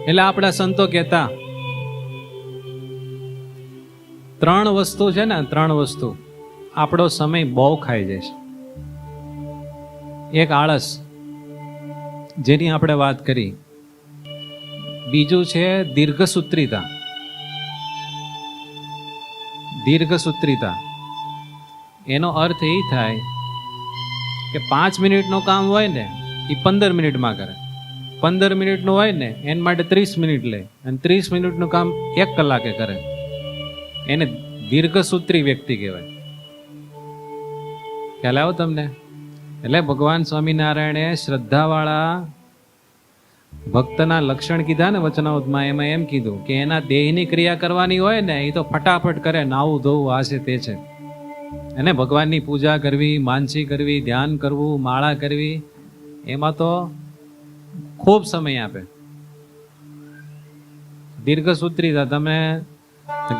એટલે આપણા સંતો કહેતા 3 વસ્તુ છે ને, 3 વસ્તુ આપણો સમય બહુ ખાઈ જાય છે. એક આળસ, જેની આપણે વાત કરી. બીજું છે દીર્ઘસૂત્રીતા. દીર્ઘસૂત્રીતા એનો અર્થ એ થાય કે 5 મિનિટનું કામ હોય ને એ 15 મિનિટમાં કરે, 15 મિનિટનું હોય ને એના માટે 30 મિનિટ લે, અને 30 મિનિટનું કામ 1 કલાકે કરે. એને દીર્ઘસૂત્રી વ્યક્તિ કહેવાય. ખ્યાલ આવ્યો તમને? એટલે ભગવાન સ્વામિનારાયણે શ્રદ્ધાવાળા ભક્તના લક્ષણ કીધા ને વચનામૃતમાં, એમાં એમ કીધું કે એના દેહની ક્રિયા કરવાની હોય ને એ તો ફટાફટ કરે, નાવું ધોવું આ છે તે છે. એને ભગવાનની પૂજા કરવી, માનસી કરવી, ધ્યાન કરવું, માળા કરવી, એમાં તો ખૂબ સમય આપે. દીર્ઘસૂત્રીતા તમે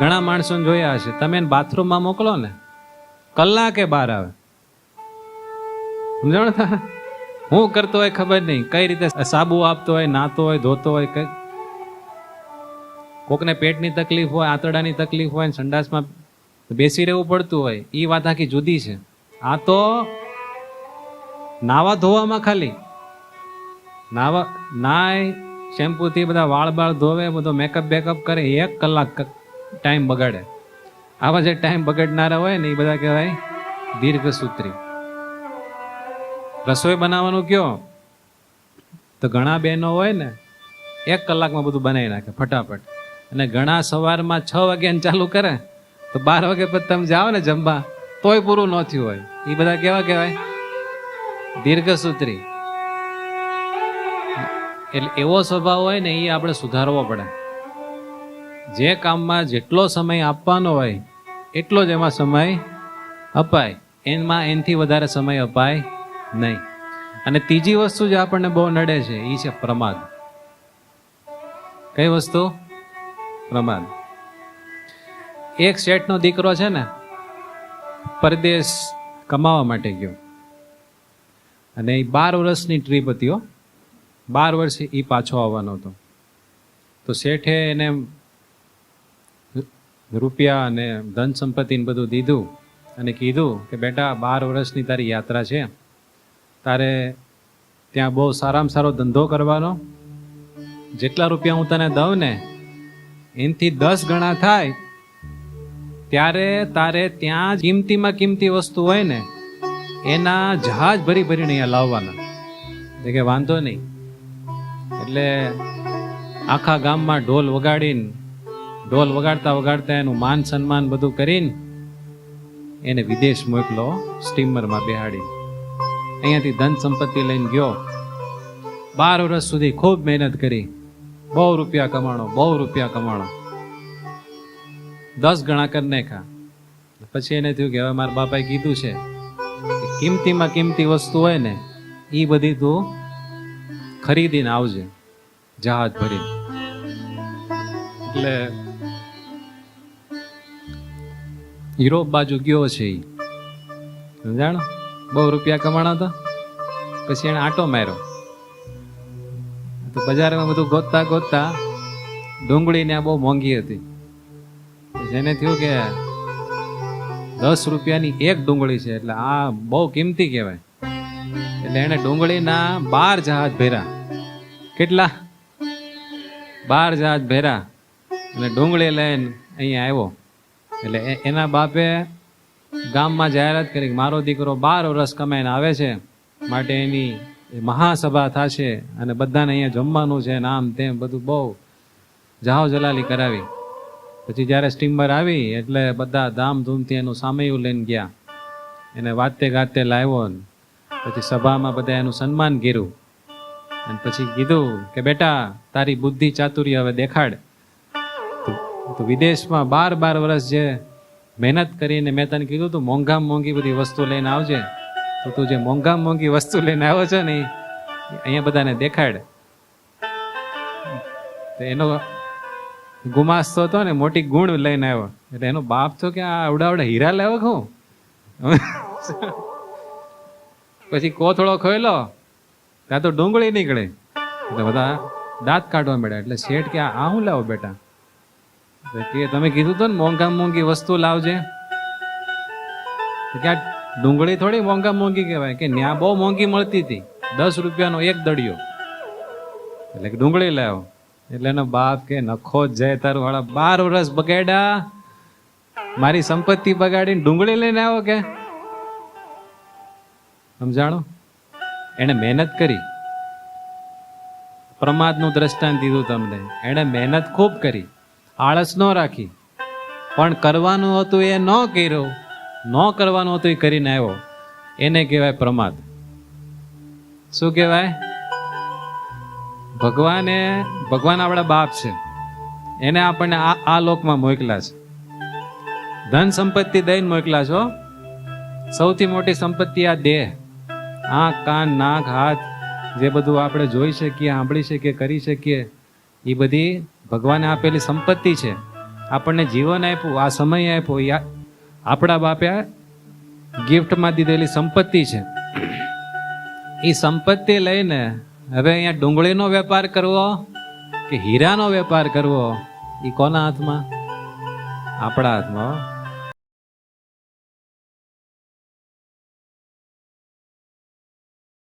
ઘણા માણસોને જોયા હશે, તમે એને બાથરૂમમાં મોકલો ને કલાકે બહાર આવે. સમજણ થાય? હું કરતો હોય ખબર નહીં, કઈ રીતે સાબુ આપતો હોય, નાતો હોય, ધોતો હોય. કઈ કોકને પેટની તકલીફ હોય, આંતરડાની તકલીફ હોય, સંડાસમાં બેસી રહેવું પડતું હોય, એ વાત આખી જુદી છે. આ તો નાવા ધોવામાં ખાલી નાય, શેમ્પૂથી બધા વાળ બાળ ધોવે, બધો મેકઅપ બેકઅપ કરે, 1 કલાક ટાઈમ બગાડે. આવા જે ટાઈમ બગાડનારા હોય ને એ બધા કહેવાય દીર્ઘસૂત્રી. રસોઈ બનાવવાનું કયો તો ઘણા બહેનો હોય ને 1 કલાકમાં બધું બનાવી નાખે ફટાફટ. અને ઘણા સવારમાં 6 વાગ્યાને ચાલુ કરે તો 12 વાગે પછી તમે જાઓ ને જમવા તોય પૂરું ન થયું હોય. એ બધા કેવા કહેવાય? દીર્ઘસૂત્રી. એટલે એવો સ્વભાવ હોય ને એ આપણે સુધારવો પડે. જે કામમાં જેટલો સમય આપવાનો હોય એટલો જ એમાં સમય અપાય, એમાં એનાથી વધારે સમય અપાય નહીં. અને ત્રીજી વસ્તુ જે આપણને બહુ નડે છે એ છે પ્રમાદ. કઈ વસ્તુ? પ્રમાદ. એક શેઠનો દીકરો છે ને પરદેશ કમાવા માટે ગયો, અને એ 12 વર્ષની ટ્રીપ હતી. 12 વર્ષે એ પાછો આવવાનો હતો. તો શેઠે એને રૂપિયા અને ધન સંપત્તિ બધું દીધું અને કીધું કે બેટા 12 વર્ષની તારી યાત્રા છે, તારે ત્યાં બહુ સારામાં સારો ધંધો કરવાનો, જેટલા રૂપિયા હું તને દઉં ને એનાથી 10 ગણા થાય ત્યારે તારે ત્યાં કિંમતીમાં કિંમતી વસ્તુ હોય ને એના જહાજ ભરી ભરીને અહીંયા લાવવાના. કે વાંધો નહીં. એટલે આખા ગામમાં ઢોલ વગાડતા વગાડતા એનું માન સન્માન બધું કરીને એને વિદેશ મોકલો, સ્ટીમરમાં બેહાડી. અહીંયાથી ધન સંપત્તિ લઈને ગયો. 12 વર્ષ સુધી ખૂબ મહેનત કરી, બહુ રૂપિયા કમાણો, 10 ગણા કરી નાખ્યા. પછી એને થયું કે હવે મારા બાપાએ કીધું છે કે કિંમતીમાં કિંમતી વસ્તુ હોય ને એ બધી તું ખરીદીને આવજે જહાજ ભરીને. એટલે યુરોપ બાજુ ગયો છે એ, સમજાણો? બહુ રૂપિયા કમાણા હતા. પછી એને આંટો માર્યો તો બજારમાં બધું ગોતતા ડુંગળી ને બહુ મોંઘી હતી. જેને થયું કે 10 રૂપિયાની 1 ડુંગળી છે, એટલે આ બહુ કિંમતી કહેવાય. એટલે એને ડુંગળીના 12 જહાજ ભર્યા. કેટલા? 12 જહાજ ભર્યા. અને ડુંગળી લઈને અહીંયા આવ્યો. એટલે એના બાપે ગામમાં જાહેરાત કરી કે મારો દીકરો 12 વર્ષ કમાઈને આવે છે, માટે એની મહાસભા થશે અને બધાને અહીંયા જમવાનું છે, આમ તેમ બધું બહુ જાહો જલાલી કરાવી. પછી જ્યારે સ્ટીમર આવી એટલે બધા ધામધૂમથી એનું સામૈયું લઈને ગયા, એને વાતે ગાતે લાવ્યો. પછી સભામાં બધા એનું સન્માન કર્યું અને પછી કીધું કે બેટા તારી બુદ્ધિ ચાતુર્ય હવે દેખાડ. તો વિદેશમાં 12 વર્ષ જે મહેનત કરીને મેં તને કીધું તું મોંઘામાં મોંઘી બધી વસ્તુ લઈને આવજે, તો તું જે મોંઘામાં મોંઘી વસ્તુ લઈને આવ્યો છે ને અહીંયા બધાને દેખાડ. તો એનો ગુમાસ્તો હતો ને મોટી ગુણ લઈને આવ્યો. એટલે એનો બાપ તો કે આ આવડા હીરા લેવો કહું. પછી કોથળો ખોયલો ત્યાં તો ડુંગળી નીકળે. એટલે બધા દાંત કાઢવા મળ્યા. એટલે શેઠ કે આ હું લાવો બેટા? તો કે તમે કીધું તો ને મોંઘા મોંઘી વસ્તુ લાવજે. તો કે આ ડુંગળી થોડી મોંઘા મોંઘી કહેવાય, કે ત્યાં બહુ મોંઘી મળતી હતી, 10 રૂપિયાનો એક દડિયો. એટલે કે ડુંગળી લાવો. એટલે એનો બાપ કે નખો જ જાય તારું, વાળા 12 વર્ષ બગાડ્યા, મારી સંપત્તિ બગાડીને ડુંગળી લઈને આવ્યો કે? સમજાણો? એને મહેનત કરી. પ્રમાદનું દ્રષ્ટાંત દીધું તમને. એને મહેનત ખૂબ કરી, આળસ ન રાખી, પણ કરવાનું હતું એ ન કર્યું, ન કરવાનું હતું એ કરીને આવ્યો. એને કહેવાય પ્રમાદ. શું કહેવાય? ભગવાન આપણા બાપ છે, એને આપણને આ લોકમાં મોકલા છે, ધન સંપત્તિ દઈને મોકલા છો. સૌથી મોટી સંપત્તિ આ દેહ, આંખ, કાન, નાક, હાથ, જે બધું આપણે જોઈ શકીએ, સાંભળી શકીએ, કરી શકીએ, એ બધી ભગવાને આપેલી સંપત્તિ છે. આપણને જીવન આપ્યું, આ સમય આપ્યો, એ આપણા બાપે ગિફ્ટમાં દીધેલી સંપત્તિ છે. એ સંપત્તિ લઈને હવે અહીંયા ડુંગળીનો વેપાર કરવો કે હીરાનો વેપાર કરવો, એ કોના હાથમાં? આપણા હાથમાં.